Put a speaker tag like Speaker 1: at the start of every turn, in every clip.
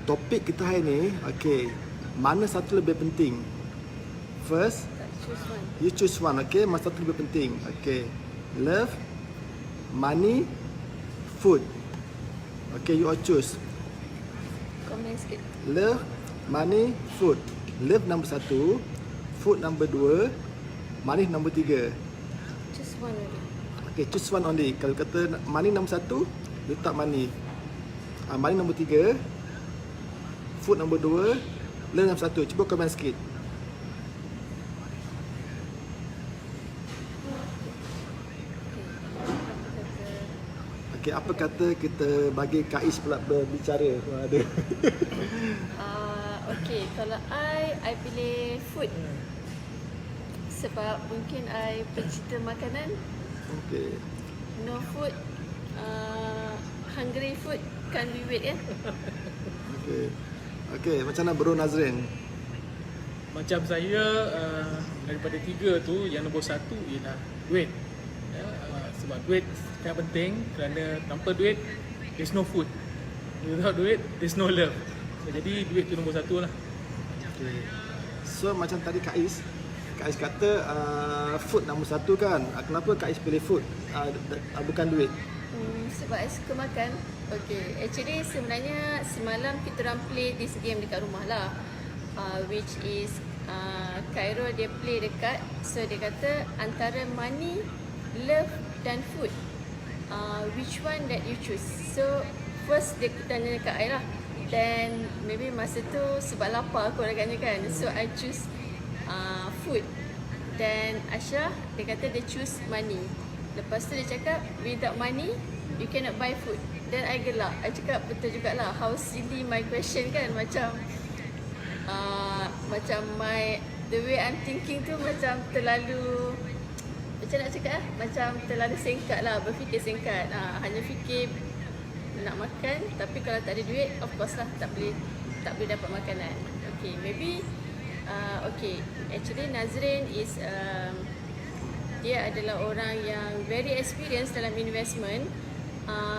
Speaker 1: topik kita hari ni, okay, mana satu lebih penting? First,
Speaker 2: Choose one.
Speaker 1: you choose one, okay? Mana satu lebih penting? Okay, love, money, food. Okay, you all choose.
Speaker 2: Komen sikit.
Speaker 1: Love, money, food. Love nombor 1, food nombor 2, money nombor 3.
Speaker 2: Choose one only.
Speaker 1: Okay, choose one only. Kalau kata money nombor 1, letak money. Money nombor 3, food nombor 2, love nombor 1. Cuba komen sikit. Okay, apa kata kita bagi Kais pula berbicara? Ada.
Speaker 2: Okay, kalau I pilih food. Sebab mungkin I pencinta makanan.
Speaker 1: Okay.
Speaker 2: No food, hungry food can't be wait kan?
Speaker 1: Okay. Okay, macam mana Bro Nazrin?
Speaker 3: Macam saya, daripada 3 tu, yang nombor 1 ialah duit. Sebab duit sangat penting, kerana tanpa duit there's no food, without duit there's no love. So, jadi duit tu nombor 1 lah.
Speaker 1: Okay. So macam tadi Kais kata food nombor 1 kan. Kenapa Kais pilih food bukan duit?
Speaker 2: Sebab I suka makan. Okay, actually sebenarnya semalam kita orang play this game dekat rumah lah, which is Khairul dia play dekat. So dia kata antara money, love dan food, which one that you choose? So first dia tanya dekat I lah. Then maybe masa tu sebab lapar aku agaknya kan, so I choose food. Then Ashraf dia kata dia choose money. Lepas tu dia cakap without money you cannot buy food. Then I gelak, I cakap betul jugalah, how silly my question kan. Macam macam the way I'm thinking tu macam terlalu, macam nak cakap macam terlalu singkat lah, berfikir singkat. Hanya fikir nak makan, tapi kalau tak ada duit, of course lah tak boleh dapat makanan. Okay, maybe okay, actually Nazrin is dia adalah orang yang very experienced dalam investment.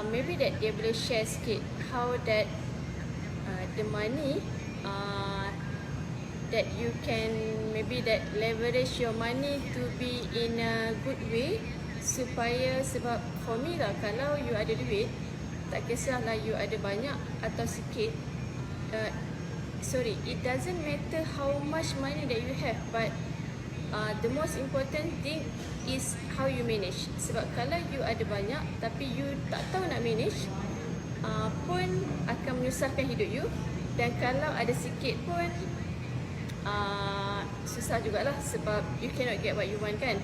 Speaker 2: Maybe that dia boleh share sikit how that the money that you can maybe that leverage your money to be in a good way, supaya sebab for me lah, kalau you ada duit, tak kisahlah you ada banyak atau sikit, it doesn't matter how much money that you have, but the most important thing is how you manage. Sebab kalau you ada banyak tapi you tak tahu nak manage, pun akan menyusahkan hidup you. Dan kalau ada sikit pun susah jugalah, sebab you cannot get what you want kan.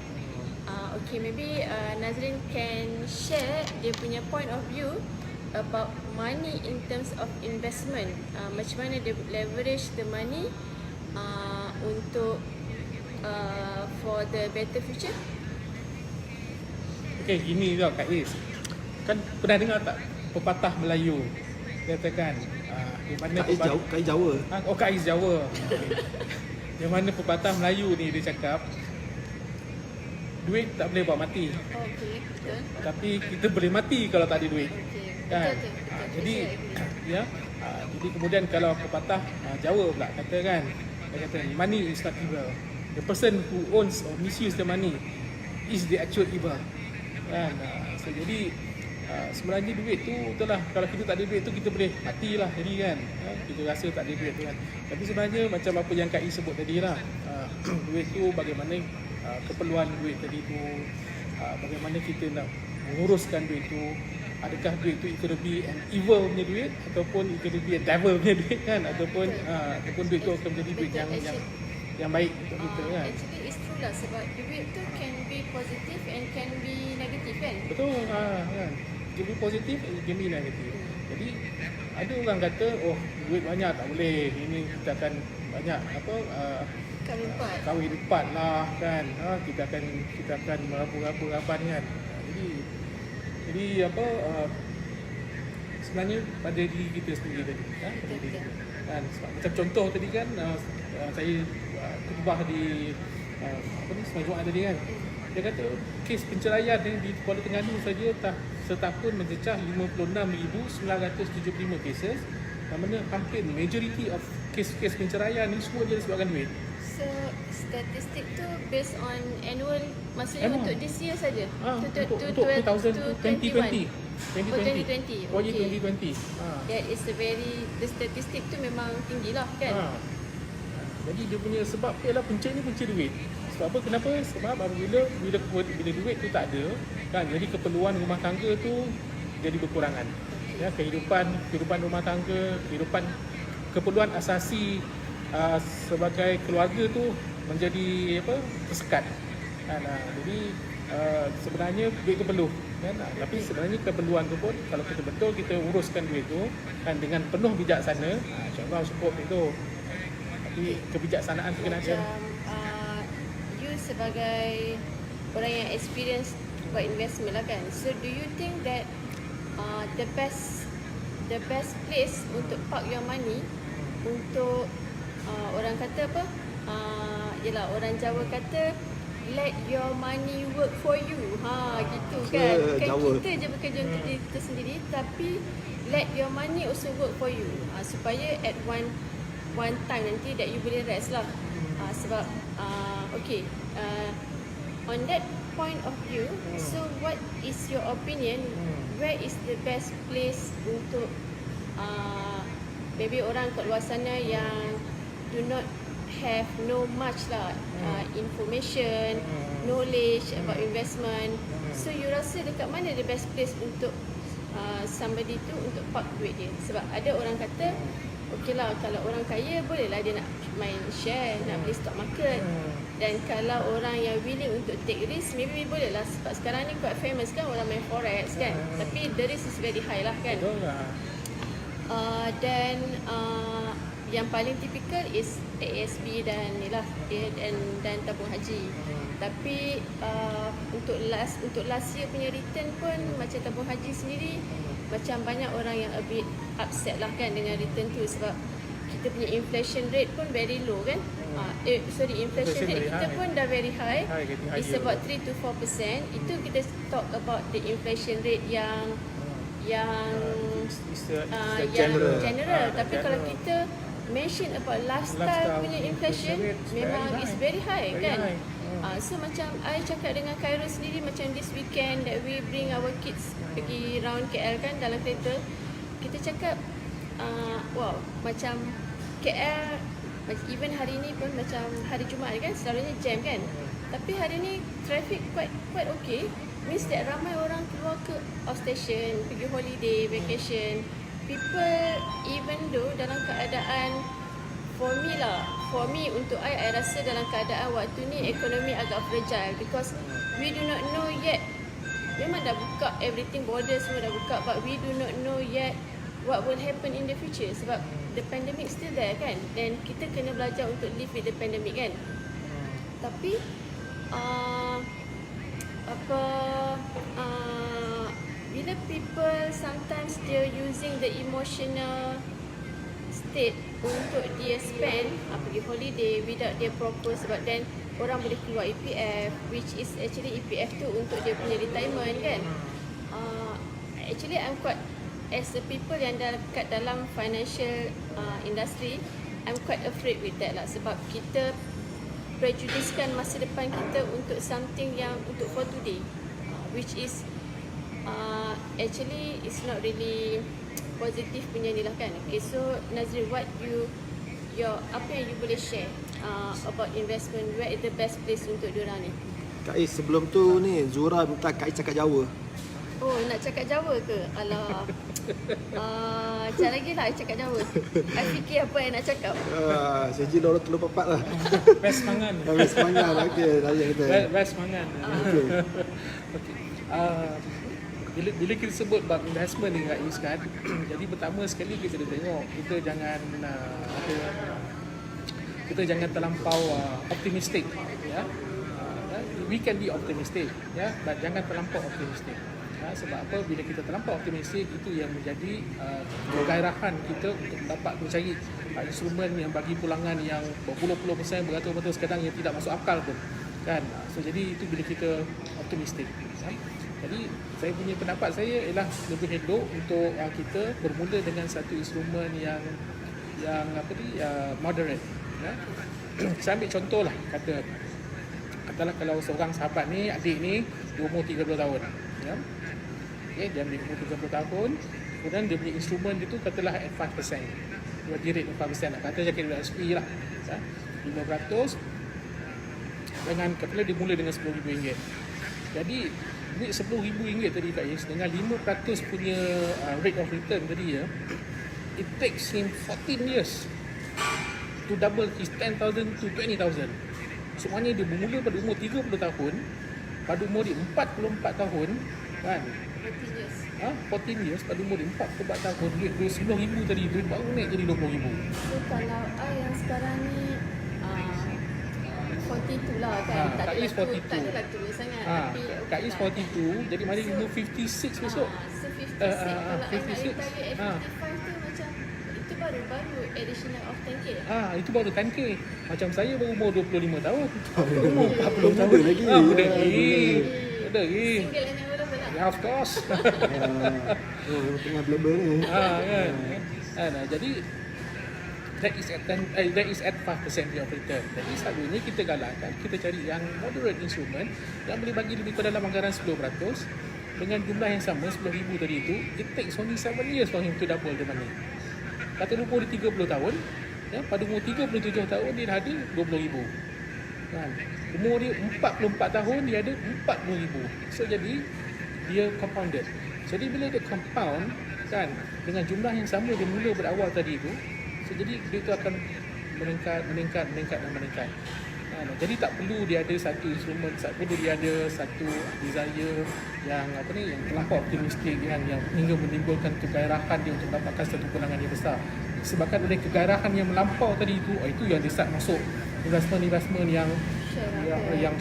Speaker 2: Okay, maybe Nazrin can share dia punya point of view about money in terms of investment. Macam mana dia leverage the money untuk for the better future.
Speaker 3: Okay, gini tau Kak Is, kan pernah dengar tak pepatah Melayu katakan di mana
Speaker 1: Kais Jawa.
Speaker 3: Kak Is Jawa. Yang mana pepatah Melayu ni dia cakap duit tak boleh buat mati,
Speaker 2: Okay, betul.
Speaker 3: tapi kita boleh mati kalau tak ada duit.
Speaker 2: Okay,
Speaker 3: Kan?
Speaker 2: betul.
Speaker 3: Jadi ya, jadi kemudian kalau pepatah Jawa pula kata kan, dia kata money is not evil. The person who owns or misuse the money is the actual evil. Kan? So jadi sebenarnya duit tu itulah, kalau kita tak ada duit tu kita boleh matilah jadi kan. Kita rasa tak ada duit tu kan. Tapi sebenarnya macam apa yang Kak I sebut tadi lah, duit tu bagaimana keperluan duit tadi tu, bagaimana kita nak menguruskan duit tu. Adakah duit tu it could be an evil punya duit, ataupun it could be a devil punya duit kan, ataupun duit tu akan menjadi duit yang baik untuk kita kan.
Speaker 2: Actually it's true lah, sebab duit tu can be positive and can be negative kan.
Speaker 3: Betul, kan. It can be positif, it can be negatif. Jadi ada orang kata, oh duit banyak tak boleh, ini kita akan banyak kahwin empat lah kan, kita akan merapu-rapan kan. Jadi sebenarnya pada diri kita sendiri tadi kan, pada diri kita kan. Macam contoh tadi kan, saya khutbah di Semai Jumaat tadi kan, dia kata kes penceraian di Kuala Terengganu saja setahun mencecah 56,975 cases, mana hampir majority of kes-kes penceraian ni semua dia disebabkan duit.
Speaker 2: So statistik tu based on annual, maksudnya
Speaker 3: Annual.
Speaker 2: untuk this year saja.
Speaker 3: Untuk 2020.
Speaker 2: 2020.
Speaker 3: Oh, year
Speaker 2: Okay.
Speaker 3: 2020.
Speaker 2: That is a very, the statistik tu memang tinggi lah kan.
Speaker 3: Jadi dia punya sebab ialah punca ni punca duit. Sebab apa? Kenapa? Sebab apabila duit tu tak ada, kan, jadi keperluan rumah tangga tu jadi berkurangan. Ya, kehidupan rumah tangga, keperluan asasi sebagai keluarga tu menjadi tersekat. Kan, jadi sebenarnya duit tu perlu, kan? Tapi sebenarnya keperluan tu pun kalau kita betul kita uruskan duit tu kan dengan penuh bijaksana, insya-Allah cukup itu. Tapi kebijaksanaan tu kena ada.
Speaker 2: Macam you sebagai orang yang experience buat investment lah kan. So do you think that the best place untuk park your money untuk orang kata apa? Yalah, orang Jawa kata let your money work for you. Gitu kan. Bukan
Speaker 1: Jawa.
Speaker 2: kita je bekerja untuk diri kita sendiri, tapi let your money also work for you. Supaya at one time nanti that you boleh rest lah. Sebab okay, on that point of view, so what is your opinion? Where is the best place untuk maybe orang kat luar sana yang do not have no much lah information, knowledge about investment. So you rasa dekat mana the best place untuk somebody tu untuk park duit dia? Sebab ada orang kata okey lah, kalau orang kaya bolehlah dia nak main share, nak beli stock market. Dan kalau orang yang willing untuk take risk, maybe bolehlah. Sebab sekarang ni quite famous kan orang main forex kan. Tapi the risk is very high lah kan.
Speaker 3: Betul lah.
Speaker 2: Dan yang paling typical is ASB dan ni lah, dan tabung haji. Tapi untuk last year punya return pun macam tabung haji sendiri, macam banyak orang yang a bit upset lah kan dengan return tu. Sebab kita punya inflation rate pun very low kan. Inflation rate kita pun dah very high. It's about 3 to 4%. Itu kita talk about the inflation rate yang general. Tapi kalau kita mention about lifestyle punya inflation, memang is very high kan. So macam I cakap dengan Khairul sendiri, macam this weekend that we bring our kids pergi round KL kan dalam kereta, kita cakap wow, macam KL, even hari ni pun macam hari Jumaat kan selalunya jam kan. Tapi hari ni traffic quite okay. Means that ramai orang keluar ke outstation, pergi holiday, vacation. People even though dalam keadaan, for me untuk I rasa dalam keadaan waktu ni ekonomi agak fragile because we do not know yet. Memang dah buka everything, border semua dah buka, but we do not know yet what will happen in the future. Sebab the pandemic still there kan, dan kita kena belajar untuk live with the pandemic kan. Tapi bila people sometimes they're using the emotional state untuk dia spend pergi holiday without dia proper, sebab then orang boleh keluar EPF, which is actually EPF tu untuk dia punya retirement kan. Actually I'm quite, as a people yang dekat dalam financial industry, I'm quite afraid with that lah. Sebab kita prejudiskan masa depan kita untuk something yang untuk for today, which is actually it's not really positif punya ni lah kan. Okay, so Nazrin, what apa yang you boleh share about investment? Where is the best place untuk diorang ni?
Speaker 1: Kak Is, sebelum tu ni Zura minta Kak Is cakap Jawa.
Speaker 2: Oh, nak cakap Jawa ke? Alah. Sekejap lagi lah I cakap Jawa. I fikir apa yang nak cakap.
Speaker 1: Seji lorong telur papat lah.
Speaker 3: Best mangan.
Speaker 1: Best mangan. Okey, tanya kita.
Speaker 3: Best mangan.
Speaker 1: Okey.
Speaker 3: Bila kita sebut bab investment ni Kak Is kan, jadi pertama sekali kita kena tengok, kita jangan terlampau optimistic ya. We can be optimistic ya, but jangan terlampau optimistic. Sebab apa? Bila kita terlampau optimistik, itu yang menjadi kegairahan kita untuk dapat mencari instrumen yang bagi pulangan yang berpuluh-puluh persen, beratus-ratus, kadang yang tidak masuk akal pun kan. So jadi itu bila kita optimistik. Jadi saya punya pendapat saya ialah lebih elok untuk kita bermula dengan satu instrumen yang moderate, ya. Saya ambil contoh lah, katalah kalau seorang sahabat ni, adik ni dia umur 30 tahun, ya. Okay, dia ambil umur 30 tahun, kemudian dia beli instrumen dia tu katalah at 5%, dia rate 5% lah, kata jaket SP lah, ya. 500 dengan katalah dia mula dengan RM10,000. Jadi duit RM10,000 tadi Kak Is, dengan 5% punya rate of return tadi, ya, it takes him 14 years to double his 10,000 to 20,000. Semuanya dia bermula pada umur 30 tahun, pada umur dia 44 tahun, kan?
Speaker 2: 14 years.
Speaker 3: 14 years, pada umur dia 44 tahun, duit RM10,000 tadi, duit baru naik jadi RM20,000.
Speaker 2: So kalau I yang sekarang ni 42 lah kan, tak
Speaker 3: Kak Is 42.
Speaker 2: tak adalah tua sangat, tapi
Speaker 3: Kak Is 42, jadi mari umur 56 besok.
Speaker 2: so 56, kalau I nak
Speaker 3: 56.
Speaker 2: retire at 55 tu macam itu baru additional of 10k.
Speaker 3: Itu baru 10k. Macam saya baru umur 25 tahun.
Speaker 1: Umur 40 tahun lagi.
Speaker 3: Muda lagi. Muda lagi.
Speaker 2: Single and available lah.
Speaker 3: Ya, of course.
Speaker 1: Tengah blabber ni.
Speaker 3: Kan. Jadi that is at 5% rate of return. Jadi selalunya kita galakkan, kita cari yang moderate instrument yang boleh bagi lebih kurang dalam anggaran 10% dengan jumlah yang sama, RM10,000 tadi itu. It takes only 7 years for him to double the money. Kata umur dia 30 tahun, ya, pada umur 37 tahun dia dah ada RM20,000. Kan? Umur dia 44 tahun dia ada RM40,000. So jadi dia compounded. Jadi bila dia compound, kan, dengan jumlah yang sama dia mula berawal tadi itu, so jadi dia itu akan meningkat. Jadi tak perlu dia ada satu instrumen, tak perlu dia ada satu desire yang yang terlampau optimistik, yang hingga menimbulkan kegairahan dia untuk mendapatkan satu kemenangan yang besar. Disebabkan oleh kegairahan yang melampau tadi itu yang dia start masuk investment yang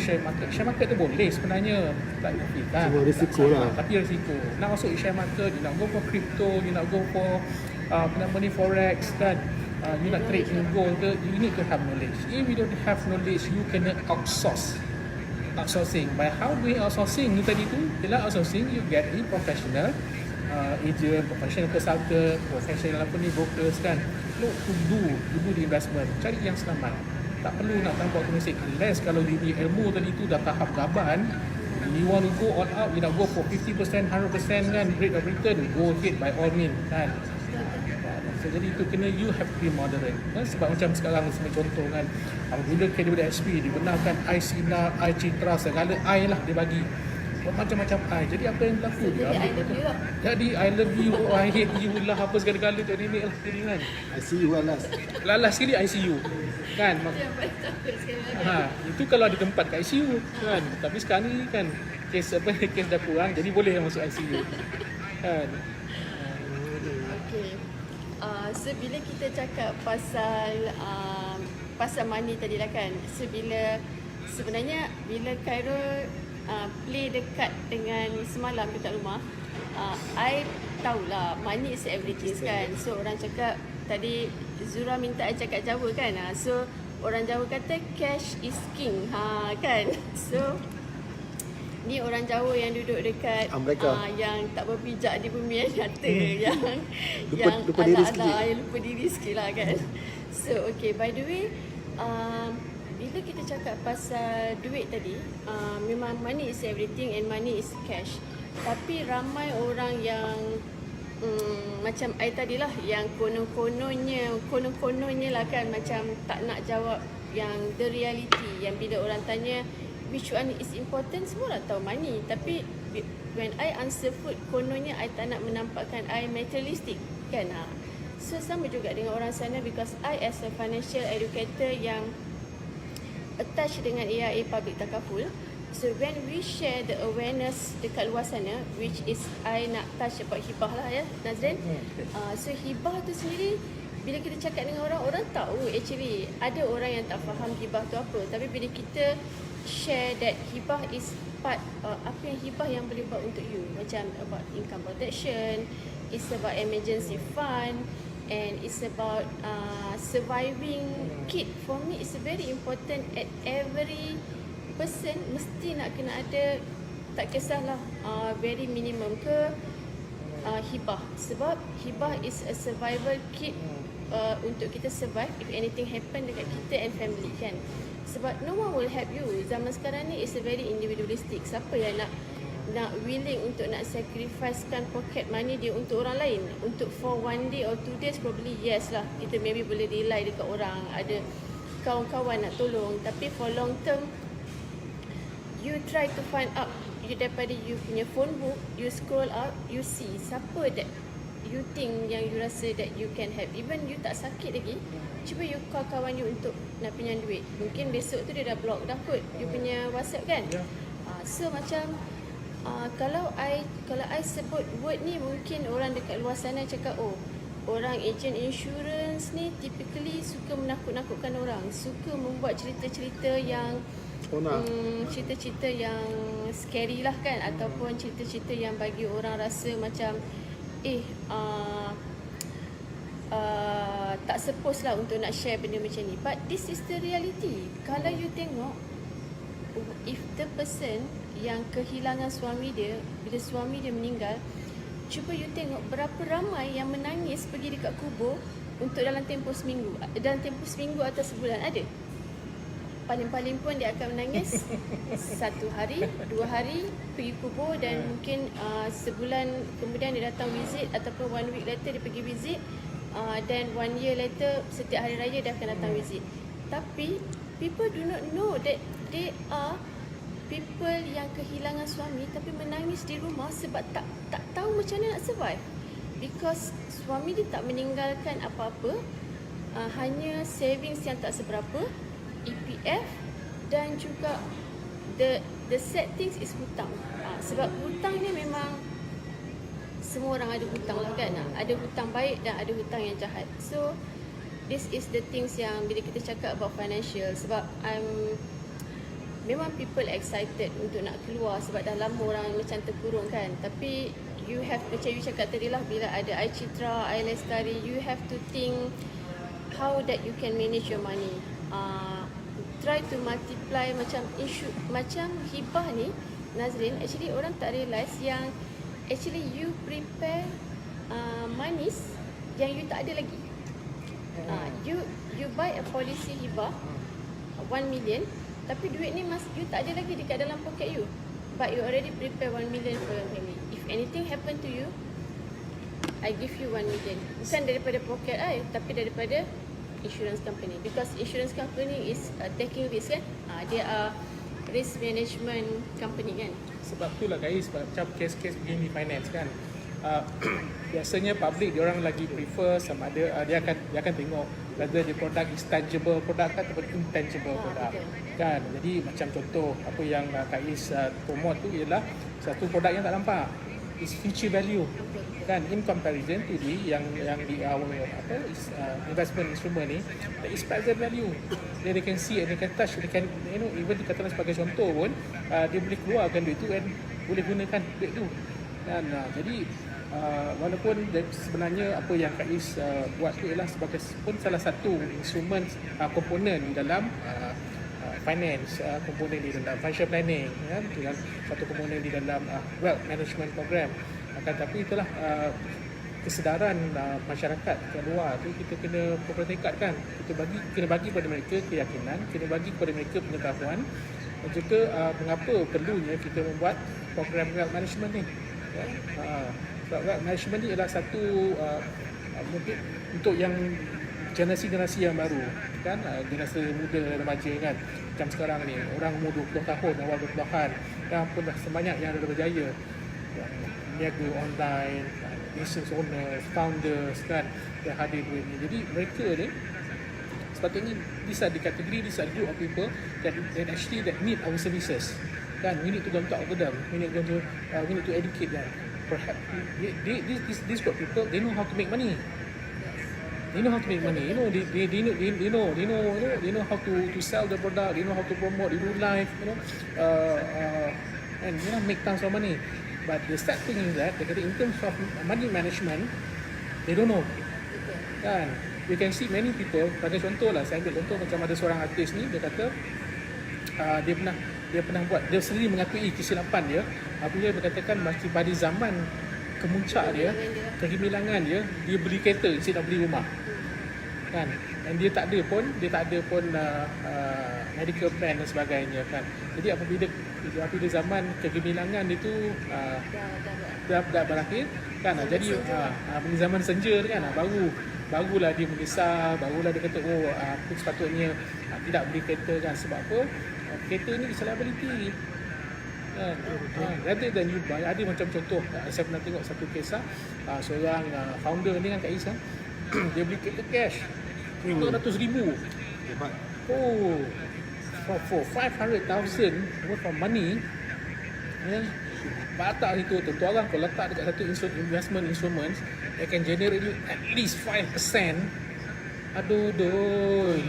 Speaker 3: share market. Share market tu boleh sebenarnya, tak kan.
Speaker 1: Cuma risiko lah.
Speaker 3: Tapi risiko. Nak masuk share market, you nak go for crypto, you nak go for forex, kan. You nak trade in gold ke, you need to have knowledge. If you don't have knowledge, you kena outsourcing. By how doing outsourcing ni tadi tu? Ialah outsourcing, you get a professional agent, professional consultant, professional brokers, kan, to do the investment. Cari yang selamat. Tak perlu nak tambah optimistic. Unless kalau di ilmu tadi tu dah tahap gaban, you want to go all out, you nak go for 50%, 100% kan, rate of return, go ahead by all means, kan. So, jadi itu kena you have to be moderate, kan? Sebab macam sekarang sebagai contoh kan, apabila KWSP dibenarkan I Sinar, I Citra, segala I lah dia bagi macam-macam I. Jadi apa yang berlaku?
Speaker 2: Jadi I love you lah.
Speaker 3: Jadi I love you, I hate you lah, apa segala-gala tu ni lah jadi kan.
Speaker 1: I see you alas.
Speaker 3: Lalas sekali ICU kan.
Speaker 2: Yang paling takut sekali lagi.
Speaker 3: Itu kalau ada tempat kat ICU kan. Tapi sekarang ni kan kes dah kurang, jadi boleh masuk ICU kan.
Speaker 2: Okay. So bila kita cakap pasal money tadi lah kan, so sebenarnya bila Khairul play dekat dengan semalam dekat rumah, I tahulah money is everything kan. So orang cakap tadi, Zura minta I cakap Jawa kan, so orang Jawa kata cash is king, kan. So ni orang Jawa yang duduk dekat yang tak berpijak di bumi yang nyata, yang
Speaker 1: lupa diri sikit.
Speaker 2: yang lupa diri sikit lah kan. So okay, by the way, bila kita cakap pasal duit tadi, memang money is everything and money is cash. Tapi ramai orang yang macam I tadilah, yang konon-kononnya lah kan, macam tak nak jawab yang the reality, yang bila orang tanya which one is important, semua orang tahu money. Tapi when I answer food, kononnya I tak nak menampakkan I materialistic kan. So sama juga dengan orang sana, because I as a financial educator yang attached dengan AIA Public Takaful, so when we share the awareness dekat luar sana, which is I nak touch about hibah lah ya Nazrin. So hibah tu sendiri, bila kita cakap dengan orang tahu actually ada orang yang tak faham hibah tu apa. Tapi bila kita share that hibah is part, apa yang hibah yang boleh buat untuk you, macam about income protection, it's about emergency fund, and it's about surviving kid. For me it's very important at every person mesti nak kena ada tak kisahlah very minimum ke hibah, sebab hibah is a survival kit untuk kita survive if anything happen dekat kita and family kan. Sebab no one will help you. Zaman sekarang ni is a very individualistic. Siapa yang nak willing untuk nak sacrificekan pocket money dia untuk orang lain? Untuk for one day or 2 days probably yes lah, kita maybe boleh rely dekat orang, ada kawan-kawan nak tolong. Tapi for long term, you try to find out, you daripada you punya phone book, you scroll up, you see siapa that you think yang you rasa that you can help. Even you tak sakit lagi, cuba you call kawan you untuk nak pinjam duit. Mungkin besok tu dia dah block dah kot you punya WhatsApp kan. So macam kalau I sebut word ni, mungkin orang dekat luar sana cakap, oh, orang agent insurance ni typically suka menakut-nakutkan orang, suka membuat cerita-cerita yang cerita-cerita yang scary lah kan, ataupun cerita-cerita yang bagi orang rasa macam tak suppose lah untuk nak share benda macam ni. But this is the reality. Kalau you tengok, if the person yang kehilangan suami dia, bila suami dia meninggal, cuba you tengok berapa ramai yang menangis pergi dekat kubur untuk dalam tempoh seminggu atau sebulan. Ada. Paling-paling pun dia akan menangis 1 hari, 2 hari pergi kubur, dan mungkin sebulan kemudian dia datang visit, ataupun 1 week later dia pergi visit, dan 1 year later setiap hari raya dia akan datang visit. Tapi people do not know that they are people yang kehilangan suami tapi menangis di rumah sebab tak tahu macam mana nak survive, because suami dia tak meninggalkan apa-apa, hanya savings yang tak seberapa, EPF, dan juga the sad things is hutang. Sebab hutang ni memang semua orang ada hutang lah kan. Ada hutang baik dan ada hutang yang jahat. So this is the things yang bila kita cakap about financial, sebab memang people excited untuk nak keluar sebab dah lama orang macam terkurung kan. Tapi you have, macam you cakap tadi lah, bila ada iCitra, iLestari, you have to think how that you can manage your money. Try to multiply macam hibah ni, Nazrin, actually orang tak realise yang actually you prepare monies yang you tak ada lagi. You buy a policy hibah 1 million, tapi duit ni you tak ada lagi dekat dalam poket you, but you already prepare 1 million for your family. If anything happen to you, I give you 1 million. Bukan daripada poket I, tapi daripada insurance company, because insurance company is taking risk kan. Dia risk management company kan.
Speaker 3: Sebab tu lah guys, macam kes-kes begini finance kan, biasanya public diorang lagi prefer sama ada dia akan tengok whether the product is tangible product ataupun intangible product kan. Jadi macam contoh apa yang Kak Is promote tu ialah satu produk yang tak nampak, is future value kan, in comparison to yang di our investment instrument ni, that is present value. They can see and they can touch, they can even dikatakan sebagai contoh pun, dia boleh keluarkan duit tu dan boleh gunakan duit tu. Dan jadi walaupun sebenarnya apa yang Kak Is buat tu ialah sebagai pun salah satu instrumen komponen di dalam finance, komponen di dalam financial planning kan, dalam satu komponen di dalam wealth management program. Akan tapi itulah kesedaran masyarakat kat luar tu kita kena perhatikan, kena bagi kepada mereka keyakinan, kena bagi kepada mereka pengetahuan, dan juga mengapa perlunya kita membuat program wealth management ni. Wealth management ni adalah satu mungkin untuk yang generasi yang baru kan, generasi muda remaja kan, macam sekarang ni orang umur 20 tahun, awal 20-an, yang pun dah sebanyak yang ada berjaya, niaga online, business owners, founders kan, yang hadir duit ni. Jadi mereka ni sepatutnya these are the category, these are the group of people that actually that need our services kan. We need to go and talk to them, we need to educate them. Perhaps these group of people, they know how to make money. They know how to make money. They know how to sell the product. They know how to promote. They do live. And make tons of money. But the sad thing is that in terms of money management, they don't know. Kan? You can see many people. Bagi contoh lah, saya ambil contoh macam ada seorang artis ni, dia kata dia pernah dia pernah buat, dia sendiri mengakui kesilapan dia apabila dia berkatakan masih pada zaman kemuncak dia, kegemilangan dia beli kereta instead of beli rumah. Kan? Dan dia tak ada pun medical plan dan sebagainya kan. Jadi apabila zaman kegemilangan itu dah berakhir kan. Jadi bila zaman senja kan, barulah dia menyesal, barulah dia kata aku sepatutnya tidak beli kereta kan. Sebab apa? Kereta ni is liability. Rather than you buy, ada macam contoh, saya pernah tengok satu kisah seorang founder ni kan, Kak Is kan, dia beli kereta cash RM200,000.
Speaker 1: Hebat.
Speaker 3: For 500,000 worth of money, batak itu tentu orang kalau letak dekat satu investment instruments, they can generate you at least 5%. Aduh,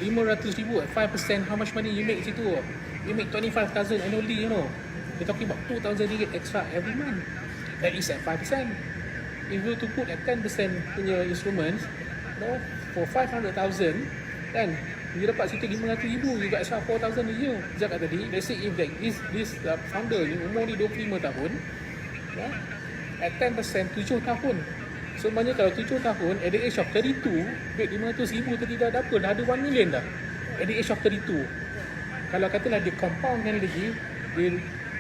Speaker 3: RM500,000 at 5%, how much money you make situ? You make 25,000 annually, you know. We're talking about RM2,000 extra every month. That is at 5%. If you to put at 10% punya instruments, for 500,000, kan, you dapat situ RM500,000, you got extra 4,000 a year. Cakap tadi, let's say if this founder ni umur ni 25 tahun, at 10%, 7 tahun. So maknanya kalau 7 tahun, at the age of 32, duit RM500,000 tadi dah apa? Dah ada 1 million dah. At the age of 32. Kalau katalah dia compoundkan lagi,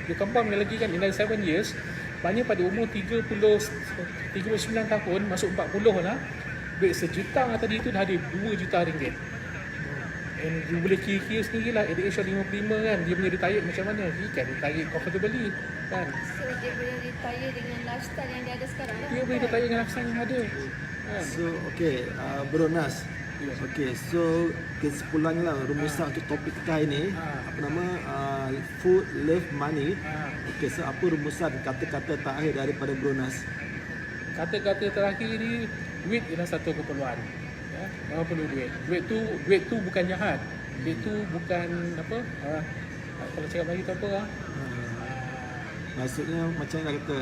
Speaker 3: dia compoundkan lagi kan, in 7 years, maknanya pada umur 39 tahun, masuk 40 lah, duit sejuta tadi itu dah ada RM2 juta. And you boleh kira-kira sendirilah, at the age of 55 kan, dia punya retire macam mana? He can retire comfortably kan.
Speaker 2: So dia boleh retire dengan lifestyle yang dia ada sekarang lah.
Speaker 3: Dia boleh retire dengan lifestyle yang ada kan.
Speaker 1: So Bro Nas. Okay, so kesimpulannya lah, rumusan untuk topik kita hari ni, apa nama, food, love, money. Okay, so apa rumusan kata-kata terakhir daripada Bro Nas?
Speaker 3: Kata-kata terakhir ni, duit ialah satu keperluan. Ya, memang perlu duit. Duit tu bukan jahat. Duit tu bukan apa? Kalau cakap lagi tu apa?
Speaker 1: Maksudnya macam nak kata,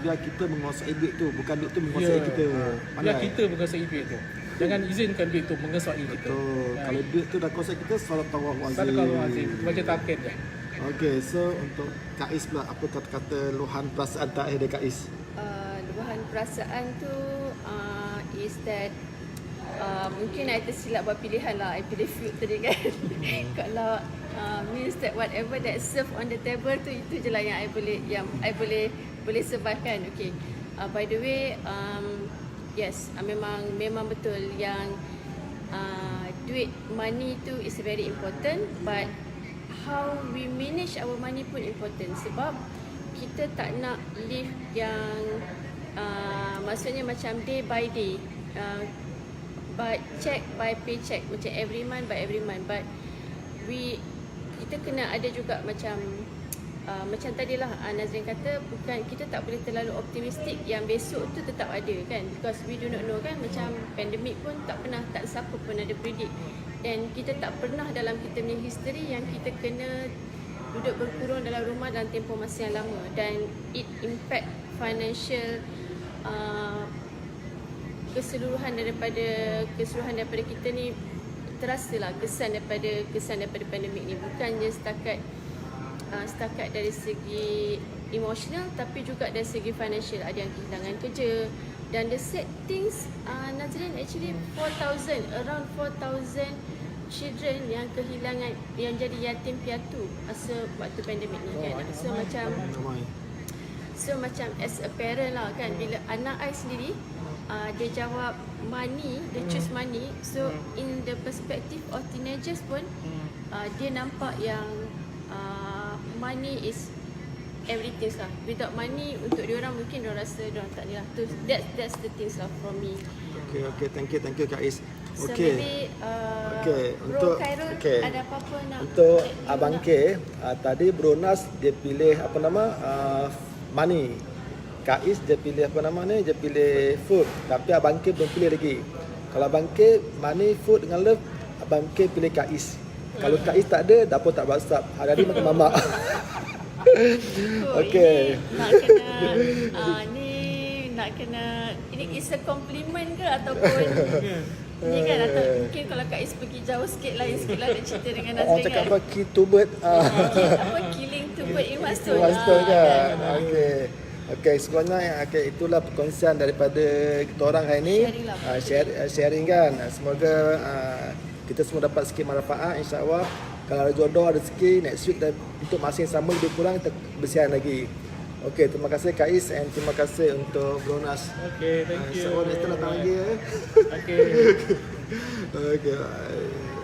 Speaker 1: biar kita menguasai duit tu, bukan duit tu menguasai kita.
Speaker 3: Biar kita menguasai duit tu. Jangan izinkan duit tu menguasai kita.
Speaker 1: Betul. Kalau duit tu dah kuasai kita, sadaqallahul
Speaker 3: azim. Itu macam target je.
Speaker 1: Okay, so untuk Kak Is pula, apa kata-kata luahan perasaan terakhir dari Kak Is?
Speaker 2: Luahan perasaan tu is that mungkin I tersilap buat pilihan lah. I pilih food tadi kan. Kalau means that whatever that serve on the table tu, itu je lah yang I boleh survive kan. Okay. By the way, yes, memang betul yang duit, money tu is very important, but how we manage our money pun important. Sebab kita tak nak live yang maksudnya macam day by day, by check by paycheck, macam every month by every month. But kita kena ada juga macam tadilah Nazrin kata, bukan, kita tak boleh terlalu optimistik yang besok tu tetap ada kan, because we do not know kan. Macam pandemik pun tak siapa pun ada predict, dan kita tak pernah dalam kita punya history yang kita kena duduk berkurung dalam rumah dalam tempoh masa yang lama, dan it impact financial keseluruhan daripada kita ni. Terasalah kesan daripada pandemik ni, bukan je setakat dari segi emotional, tapi juga dari segi financial. Ada yang kehilangan kerja, dan the sad things, Nazrin, actually around 4,000 children yang kehilangan, yang jadi yatim piatu masa waktu pandemik ni kan. So macam as a parent lah kan, bila anak I sendiri dia jawab money, dia choose money. So in the perspective of teenagers pun, dia nampak yang money is everything lah. Without money, untuk diorang mungkin diorang rasa diorang tak ni lah. That's the things lah from me.
Speaker 1: Okay, thank you Kak Is.
Speaker 2: So
Speaker 1: Okay.
Speaker 2: maybe Bro Khairul ada apa-apa nak
Speaker 1: untuk Abang K, tadi Bro Nas dia pilih apa nama, money. Kak Is dia pilih apa nama ni, dia pilih food. Tapi Abang K belum pilih lagi. Kalau Abang K money, food dengan love, Abang K pilih Kak Is. Kalau Kak Is tak ada, dapur tak WhatsApp. Hari-hari makan mamak. Okay.
Speaker 2: Nak kena ini is a compliment ke ataupun ni kan, atau Mungkin kalau Kak Is pergi jauh sikit, lain sikit lah nak cerita dengan Nazrin
Speaker 1: Orang cakap
Speaker 2: kan.
Speaker 1: apa, key to bird.
Speaker 2: Killing to bird in milestone.
Speaker 1: Milestone kan. Okey. Okey, sebenarnya itulah perkongsian daripada kita orang hari ni.
Speaker 2: Sharing lah.
Speaker 1: Sharing kan. Semoga kita semua dapat sikit manfaat, insya-Allah. Kalau ada jodoh, ada rezeki, next week untuk masa yang sama lebih kurang kita bersiaran lagi. Okey, terima kasih Kak Is and terima kasih untuk Bronas.
Speaker 3: Okay, thank you.
Speaker 1: InsyaAllah next time datang lagi ya.
Speaker 3: Okay.
Speaker 1: Okey. Bye.